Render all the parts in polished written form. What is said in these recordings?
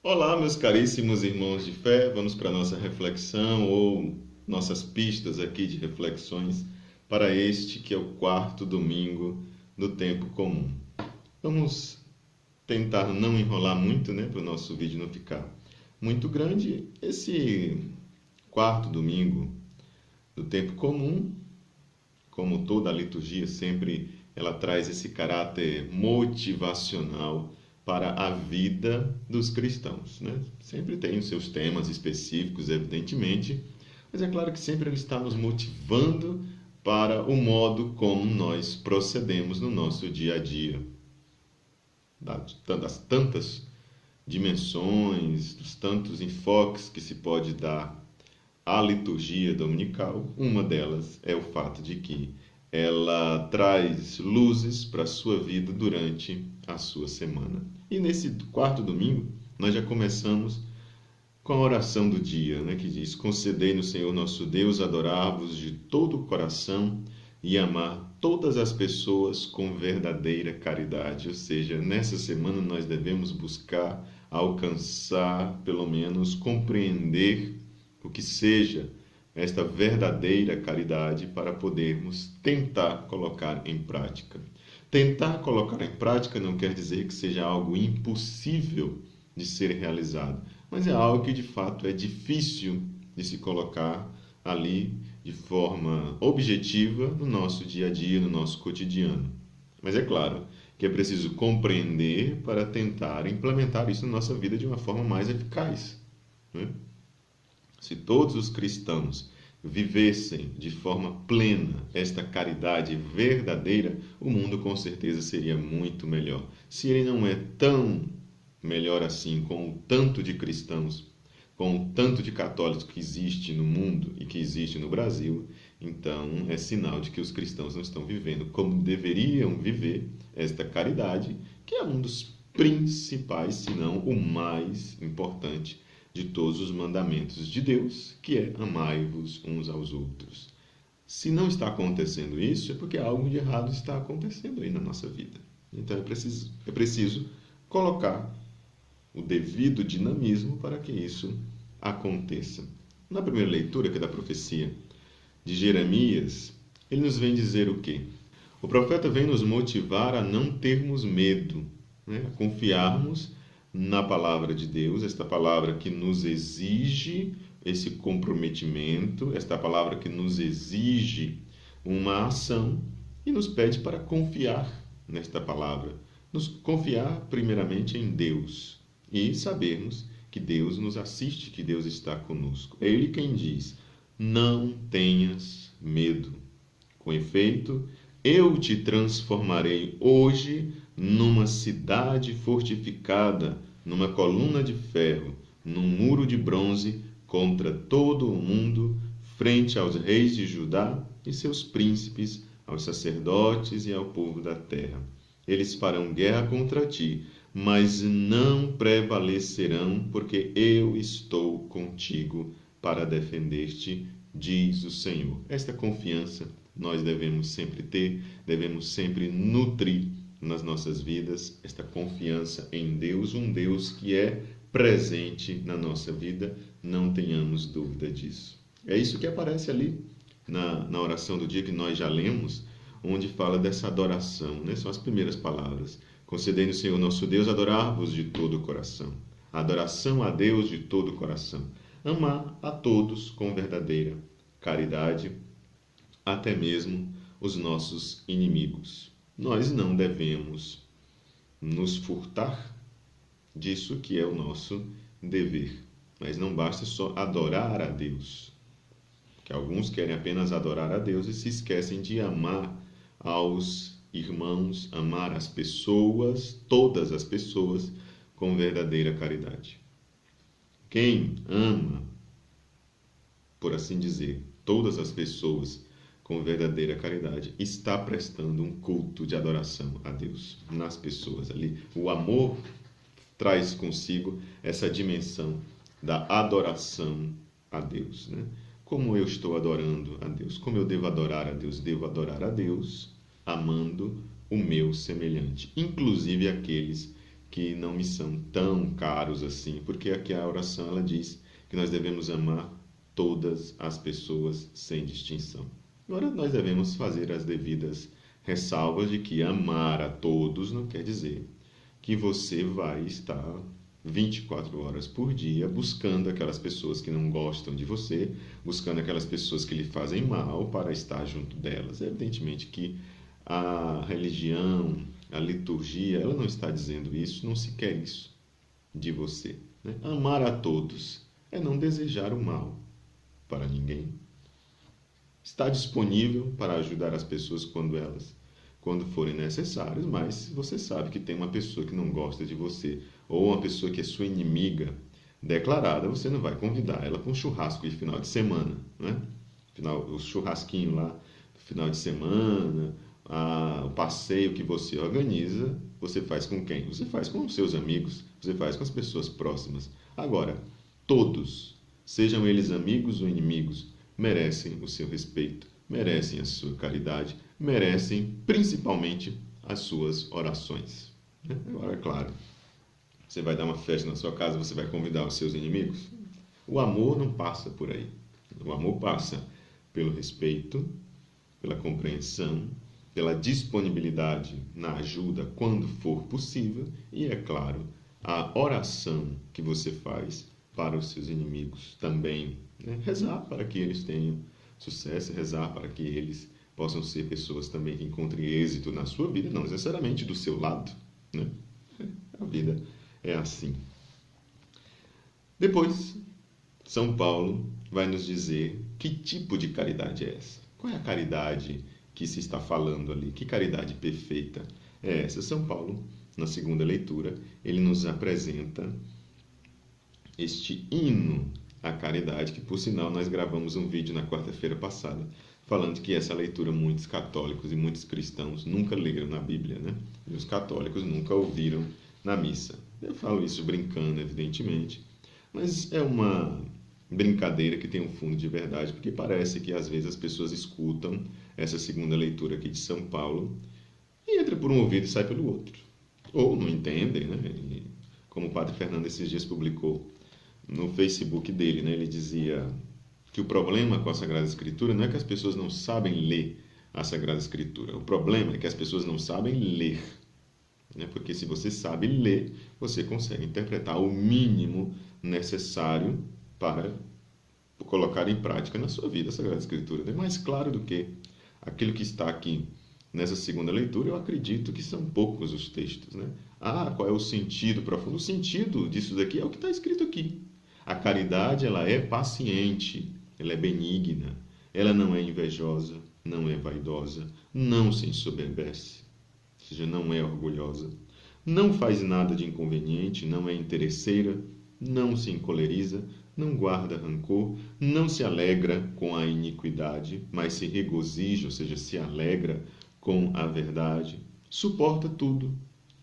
Olá, meus caríssimos irmãos de fé, vamos para a nossa reflexão ou nossas pistas aqui de reflexões para este que é o quarto domingo do tempo comum. Vamos tentar não enrolar muito, né, para o nosso vídeo não ficar muito grande. Esse quarto domingo do tempo comum, como toda a liturgia, sempre ela traz esse caráter motivacional para a vida dos cristãos, né? Sempre tem os seus temas específicos, evidentemente, mas é claro que sempre ele está nos motivando para o modo como nós procedemos no nosso dia a dia, das tantas dimensões, dos tantos enfoques que se pode dar à liturgia dominical. Uma delas é o fato de que ela traz luzes para a sua vida durante a sua semana. E nesse quarto domingo, nós já começamos com a oração do dia, né, que diz: concedei no Senhor nosso Deus adorar-vos de todo o coração e amar todas as pessoas com verdadeira caridade. Ou seja, nessa semana nós devemos buscar alcançar, pelo menos compreender o que seja esta verdadeira caridade para podermos tentar colocar em prática. Tentar colocar em prática não quer dizer que seja algo impossível de ser realizado, mas é algo que de fato é difícil de se colocar ali de forma objetiva no nosso dia a dia, no nosso cotidiano. Mas é claro que é preciso compreender para tentar implementar isso na nossa vida de uma forma mais eficaz, né? Se todos os cristãos vivessem de forma plena esta caridade verdadeira, o mundo com certeza seria muito melhor. Se ele não é tão melhor assim, com o tanto de cristãos, com o tanto de católicos que existe no mundo e que existe no Brasil, então é sinal de que os cristãos não estão vivendo como deveriam viver esta caridade, que é um dos principais, se não o mais importante de todos os mandamentos de Deus, que é amai-vos uns aos outros. Se não está acontecendo isso, é porque algo de errado está acontecendo aí na nossa vida. Então é preciso colocar o devido dinamismo para que isso aconteça. Na primeira leitura, que é da profecia de Jeremias, ele nos vem dizer o quê? O profeta vem nos motivar a não termos medo, né? A confiarmos na palavra de Deus, esta palavra que nos exige esse comprometimento, esta palavra que nos exige uma ação e nos pede para confiar nesta palavra, nos confiar primeiramente em Deus e sabermos que Deus nos assiste, que Deus está conosco. É Ele quem diz: não tenhas medo. Com efeito, eu te transformarei hoje numa cidade fortificada, numa coluna de ferro, num muro de bronze contra todo o mundo, frente aos reis de Judá e seus príncipes, aos sacerdotes e ao povo da terra. Eles farão guerra contra ti, mas não prevalecerão, porque eu estou contigo para defender-te, diz o Senhor. Esta confiança nós devemos sempre ter, devemos sempre nutrir nas nossas vidas, esta confiança em Deus, um Deus que é presente na nossa vida, não tenhamos dúvida disso. É isso que aparece ali na oração do dia que nós já lemos, onde fala dessa adoração, né? São as primeiras palavras. Concedei no Senhor nosso Deus adorar-vos de todo o coração. Adoração a Deus de todo o coração. Amar a todos com verdadeira caridade, até mesmo os nossos inimigos. Nós não devemos nos furtar disso que é o nosso dever. Mas não basta só adorar a Deus, porque alguns querem apenas adorar a Deus e se esquecem de amar aos irmãos, amar as pessoas, todas as pessoas, com verdadeira caridade. Quem ama, por assim dizer, todas as pessoas com verdadeira caridade, está prestando um culto de adoração a Deus nas pessoas ali. O amor traz consigo essa dimensão da adoração a Deus, né? Como eu estou adorando a Deus? Como eu devo adorar a Deus? Devo adorar a Deus amando o meu semelhante, inclusive aqueles que não me são tão caros assim, porque aqui a oração ela diz que nós devemos amar todas as pessoas sem distinção. Agora, nós devemos fazer as devidas ressalvas de que amar a todos não quer dizer que você vai estar 24 horas por dia buscando aquelas pessoas que não gostam de você, buscando aquelas pessoas que lhe fazem mal para estar junto delas. É evidentemente que a religião, a liturgia, ela não está dizendo isso, não se quer isso de você, né? Amar a todos é não desejar o mal para ninguém. Está disponível para ajudar as pessoas quando forem necessárias, mas você sabe que tem uma pessoa que não gosta de você, ou uma pessoa que é sua inimiga declarada, você não vai convidar ela para um churrasco de final de semana, né? O churrasquinho lá, final de semana, o passeio que você organiza, você faz com quem? Você faz com os seus amigos, você faz com as pessoas próximas. Agora, todos, sejam eles amigos ou inimigos, merecem o seu respeito, merecem a sua caridade, merecem principalmente as suas orações. Agora, é claro, você vai dar uma festa na sua casa, você vai convidar os seus inimigos? O amor não passa por aí. O amor passa pelo respeito, pela compreensão, pela disponibilidade na ajuda quando for possível e, é claro, a oração que você faz para os seus inimigos também, né? Rezar para que eles tenham sucesso, rezar para que eles possam ser pessoas também que encontrem êxito na sua vida, não necessariamente do seu lado, né? A vida é assim. Depois, São Paulo vai nos dizer que tipo de caridade é essa. Qual é a caridade que se está falando ali? Que caridade perfeita é essa? São Paulo, na segunda leitura, ele nos apresenta este hino à caridade, que por sinal nós gravamos um vídeo na quarta-feira passada, falando que essa leitura muitos católicos e muitos cristãos nunca leram na Bíblia, né? E os católicos nunca ouviram na missa. Eu falo isso brincando, evidentemente, mas é uma brincadeira que tem um fundo de verdade, porque parece que às vezes as pessoas escutam essa segunda leitura aqui de São Paulo e entra por um ouvido e sai pelo outro. Ou não entendem, né? E, como o Padre Fernando esses dias publicou no Facebook dele, né? Ele dizia que o problema com a Sagrada Escritura não é que as pessoas não sabem ler a Sagrada Escritura. O problema é que as pessoas não sabem ler, né? Porque se você sabe ler, você consegue interpretar o mínimo necessário para colocar em prática na sua vida a Sagrada Escritura. É mais claro do que aquilo que está aqui nessa segunda leitura. Eu acredito que são poucos os textos, né? Qual é o sentido profundo? O sentido disso daqui é o que está escrito aqui. A caridade, ela é paciente, ela é benigna, ela não é invejosa, não é vaidosa, não se ensoberbece, ou seja, não é orgulhosa, não faz nada de inconveniente, não é interesseira, não se encoleriza, não guarda rancor, não se alegra com a iniquidade, mas se regozija, ou seja, se alegra com a verdade, suporta tudo,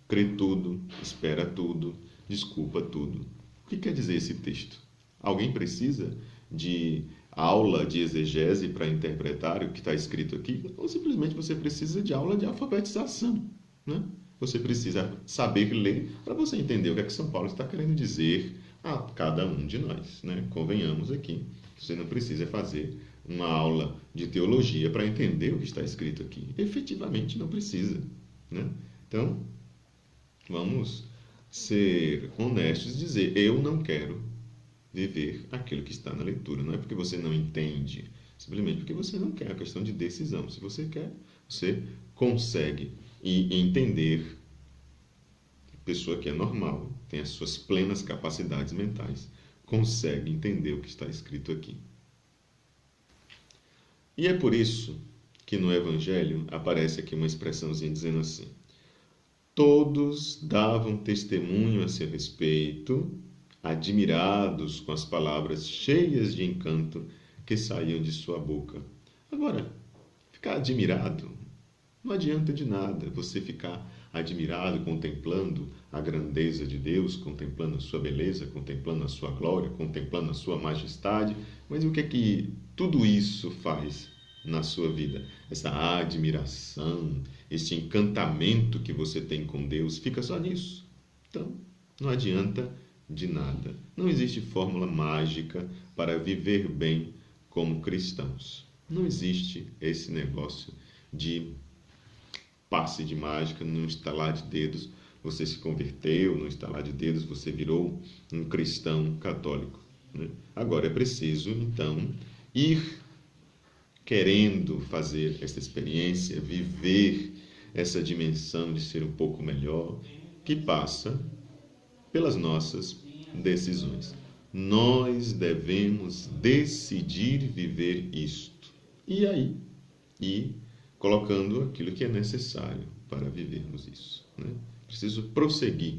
crê tudo, espera tudo, desculpa tudo. O que quer dizer esse texto? Alguém precisa de aula de exegese para interpretar o que está escrito aqui? Ou simplesmente você precisa de aula de alfabetização, né? Você precisa saber ler para você entender o que é que São Paulo está querendo dizer a cada um de nós, né? Convenhamos aqui, você não precisa fazer uma aula de teologia para entender o que está escrito aqui. Efetivamente não precisa, né? Então, vamos ser honestos e dizer, eu não quero viver aquilo que está na leitura. Não é porque você não entende, simplesmente porque você não quer. É uma questão de decisão. Se você quer, você consegue entender. A pessoa que é normal, tem as suas plenas capacidades mentais, consegue entender o que está escrito aqui. E é por isso que no Evangelho aparece aqui uma expressãozinha dizendo assim: todos davam testemunho a seu respeito, admirados com as palavras cheias de encanto que saíam de sua boca. Agora, ficar admirado não adianta de nada você ficar admirado, contemplando a grandeza de Deus, contemplando a sua beleza, contemplando a sua glória, contemplando a sua majestade. Mas o que é que tudo isso faz na sua vida? Essa admiração, esse encantamento que você tem com Deus, fica só nisso. Então, não adianta de nada. Não existe fórmula mágica para viver bem como cristãos. Não existe esse negócio de passe de mágica, num estalar de dedos você se converteu, num estalar de dedos você virou um cristão católico, né? Agora é preciso, então, ir querendo fazer essa experiência, viver essa dimensão de ser um pouco melhor, que passa pelas nossas decisões. Nós devemos decidir viver isto. E aí, colocando aquilo que é necessário para vivermos isso, né? Preciso prosseguir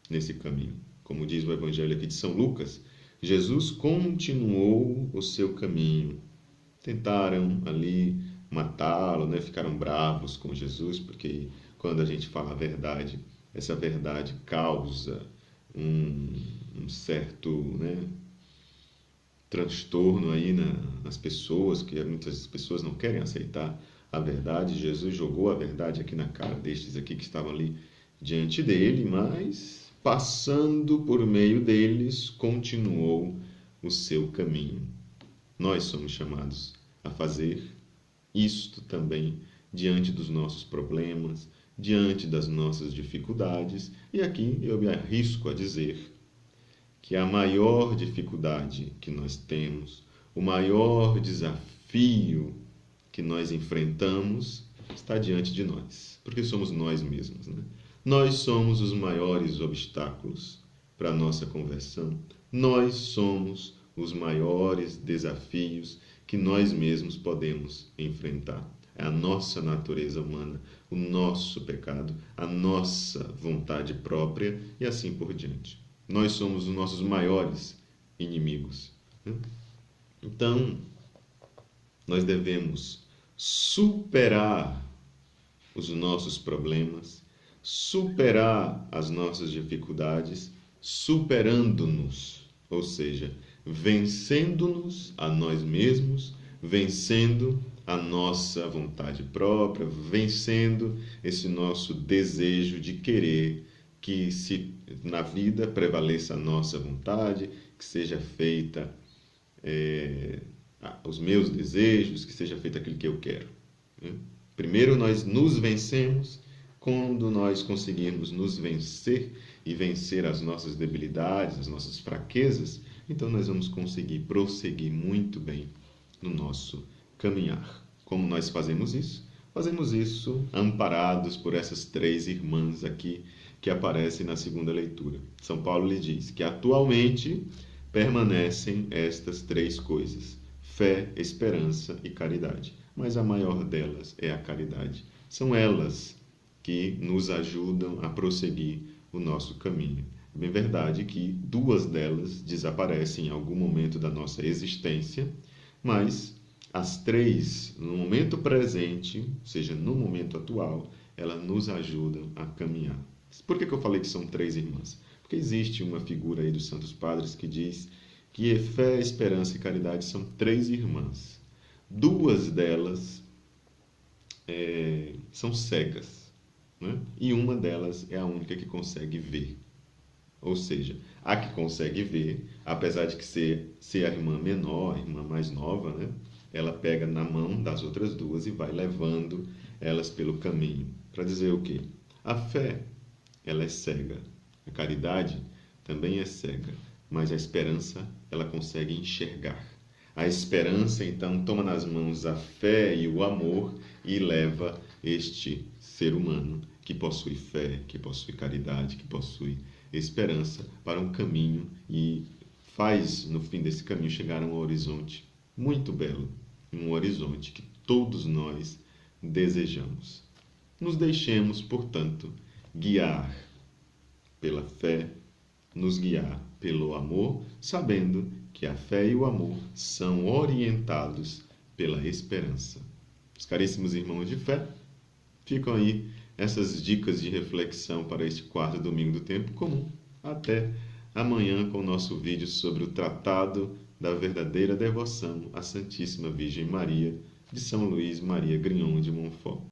nesse caminho. Como diz o Evangelho aqui de São Lucas, Jesus continuou o seu caminho. Tentaram ali matá-lo, né? Ficaram bravos com Jesus, porque quando a gente fala a verdade, essa verdade causa um certo, né, transtorno aí nas pessoas, que muitas pessoas não querem aceitar a verdade. Jesus jogou a verdade aqui na cara destes aqui que estavam ali diante dele, mas passando por meio deles, continuou o seu caminho. Nós somos chamados a fazer isto também diante dos nossos problemas, diante das nossas dificuldades. E aqui eu me arrisco a dizer que a maior dificuldade que nós temos, o maior desafio que nós enfrentamos está diante de nós, porque somos nós mesmos, né? Nós somos os maiores obstáculos para a nossa conversão. Nós somos os maiores desafios que nós mesmos podemos enfrentar. É a nossa natureza humana, o nosso pecado, a nossa vontade própria e assim por diante. Nós somos os nossos maiores inimigos, né? Então, nós devemos superar os nossos problemas, superar as nossas dificuldades, superando-nos, ou seja, vencendo-nos a nós mesmos, vencendo a nossa vontade própria, vencendo esse nosso desejo de querer que na vida prevaleça a nossa vontade, que seja feita os meus desejos, que seja feito aquilo que eu quero, né? Primeiro nós nos vencemos. Quando nós conseguirmos nos vencer e vencer as nossas debilidades, as nossas fraquezas, então nós vamos conseguir prosseguir muito bem no nosso caminhar. Como nós fazemos isso? Fazemos isso amparados por essas três irmãs aqui que aparecem na segunda leitura. São Paulo lhe diz que atualmente permanecem estas três coisas: fé, esperança e caridade. Mas a maior delas é a caridade. São elas que nos ajudam a prosseguir o nosso caminho. É bem verdade que duas delas desaparecem em algum momento da nossa existência, mas as três, no momento presente, ou seja, no momento atual, elas nos ajudam a caminhar. Por que eu falei que são três irmãs? Porque existe uma figura aí dos Santos Padres que diz que fé, esperança e caridade são três irmãs. Duas delas são cegas, né? E uma delas é a única que consegue ver. Ou seja, a que consegue ver, apesar de que ser a irmã menor, a irmã mais nova, né? Ela pega na mão das outras duas e vai levando elas pelo caminho. Para dizer o quê? A fé, ela é cega. A caridade também é cega. Mas a esperança, ela consegue enxergar. A esperança, então, toma nas mãos a fé e o amor e leva este ser humano que possui fé, que possui caridade, que possui esperança para um caminho e faz, no fim desse caminho, chegar a um horizonte muito belo, um horizonte que todos nós desejamos. Nos deixemos, portanto, guiar pela fé, nos guiar pelo amor, sabendo que a fé e o amor são orientados pela esperança. Os caríssimos irmãos de fé, ficam aí essas dicas de reflexão para este quarto domingo do tempo comum. Até amanhã com o nosso vídeo sobre o Tratado da Verdadeira Devoção à Santíssima Virgem Maria, de São Luís Maria Grignon de Montfort.